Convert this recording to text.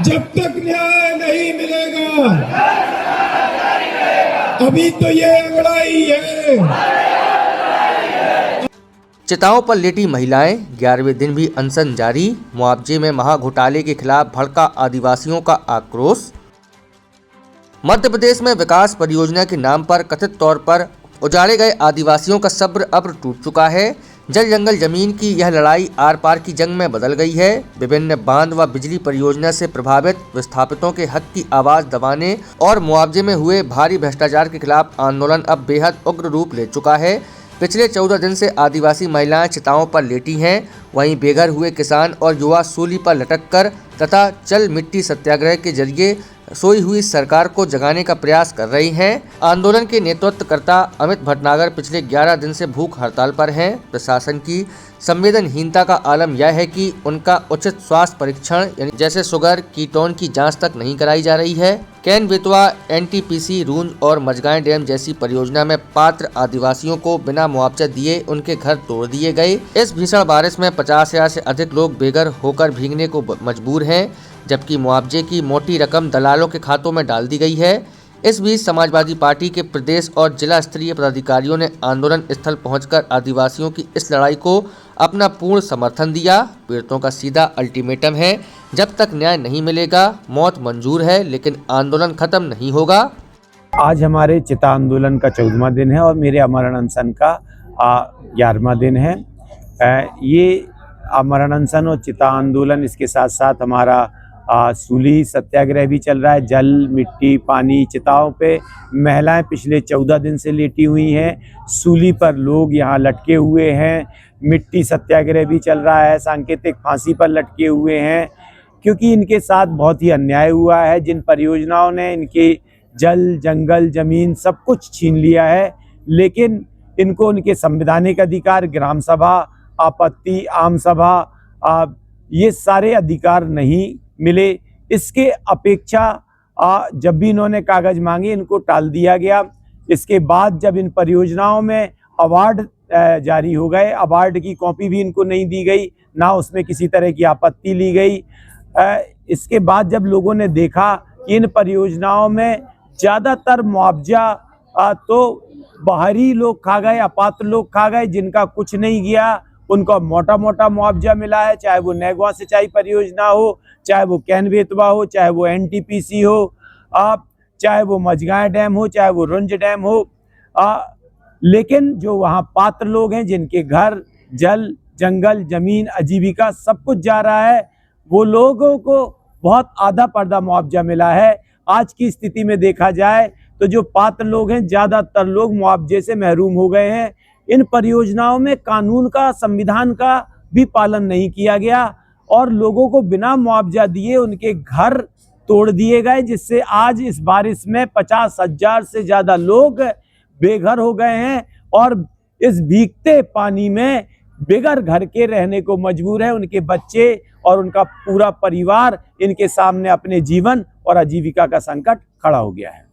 जब तक न्याय नहीं मिलेगा अभी तो ये अंगड़ाई है। चिताओं पर लेटी महिलाएं, 11वें दिन भी अनशन जारी। मुआवजे में महाघोटाले के खिलाफ भड़का आदिवासियों का आक्रोश। मध्य प्रदेश में विकास परियोजना के नाम पर कथित तौर पर उजाड़े गए आदिवासियों का सब्र अब टूट चुका है। जल जंगल जमीन की यह लड़ाई आर पार की जंग में बदल गई है। विभिन्न बांध व बिजली परियोजना से प्रभावित विस्थापितों के हक की आवाज दबाने और मुआवजे में हुए भारी भ्रष्टाचार के खिलाफ आंदोलन अब बेहद उग्र रूप ले चुका है। पिछले 14 दिन से आदिवासी महिलाएं चिताओं पर लेटी हैं। वहीं बेघर हुए किसान और युवा सूली पर लटक कर तथा चल मिट्टी सत्याग्रह के जरिए सोई हुई सरकार को जगाने का प्रयास कर रही हैं। आंदोलन के नेतृत्वकर्ता अमित भटनागर पिछले 11 दिन से भूख हड़ताल पर हैं। प्रशासन की संवेदनहीनता का आलम यह है कि उनका उचित स्वास्थ्य परीक्षण यानी जैसे शुगर, कीटोन की जांच तक नहीं कराई जा रही है। कैन बेतवा, एनटीपीसी, रूंज और मझगांव डैम जैसी परियोजना में पात्र आदिवासियों को बिना मुआवजा दिए उनके घर तोड़ दिए गए। इस भीषण बारिश में 50,000 से अधिक लोग बेघर होकर भीगने को मजबूर हैं, जबकि मुआवजे की मोटी रकम दलालों के खातों में डाल दी गई है। इस बीच समाजवादी पार्टी के प्रदेश और जिला स्तरीय पदाधिकारियों ने आंदोलन स्थल पहुंचकर आदिवासियों की इस लड़ाई को अपना पूर्ण समर्थन दिया। पीड़ितों का सीधा अल्टीमेटम है, जब तक न्याय नहीं मिलेगा मौत मंजूर है, लेकिन आंदोलन खत्म नहीं होगा। आज हमारे चिता आंदोलन का 14वां दिन है और मेरे अमरण अनशन का 11वां दिन है। ये अमरण अनशन और चिता आंदोलन, इसके साथ साथ हमारा सूली सत्याग्रह भी चल रहा है। जल, मिट्टी, पानी, चिताओं पे महिलाएं पिछले 14 दिन से लेटी हुई हैं। सूली पर लोग यहाँ लटके हुए हैं। मिट्टी सत्याग्रह भी चल रहा है। सांकेतिक फांसी पर लटके हुए हैं, क्योंकि इनके साथ बहुत ही अन्याय हुआ है। जिन परियोजनाओं ने इनके जल, जंगल, ज़मीन सब कुछ छीन लिया है, लेकिन इनको उनके संवैधानिक अधिकार, ग्राम सभा, आपत्ति, आम सभा, ये सारे अधिकार नहीं मिले। इसके अपेक्षा जब भी इन्होंने कागज मांगे इनको टाल दिया गया। इसके बाद जब इन परियोजनाओं में अवार्ड जारी हो गए, अवार्ड की कॉपी भी इनको नहीं दी गई, ना उसमें किसी तरह की आपत्ति ली गई। इसके बाद जब लोगों ने देखा कि इन परियोजनाओं में ज़्यादातर मुआवजा तो बाहरी लोग खा गए, अपात्र लोग खा गए, जिनका कुछ नहीं गया उनको मोटा मोटा मुआवजा मिला है। चाहे वो नैगवा सिंचाई परियोजना हो, चाहे वो कैन बेतवा हो, चाहे वो एनटीपीसी हो, चाहे वो मझगांव डैम हो, चाहे वो रुंज डैम हो। लेकिन जो वहाँ पात्र लोग हैं, जिनके घर, जल, जंगल, जमीन, आजीविका सब कुछ जा रहा है, वो लोगों को बहुत आधा पर्दा मुआवजा मिला है। आज की स्थिति में देखा जाए तो जो पात्र लोग हैं, ज़्यादातर लोग मुआवजे से महरूम हो गए हैं। इन परियोजनाओं में कानून का, संविधान का भी पालन नहीं किया गया और लोगों को बिना मुआवजा दिए उनके घर तोड़ दिए गए, जिससे आज इस बारिश में 50,000 से ज़्यादा लोग बेघर हो गए हैं और इस भीगते पानी में बेघर घर के रहने को मजबूर है। उनके बच्चे और उनका पूरा परिवार इनके सामने अपने जीवन और आजीविका का संकट खड़ा हो गया है।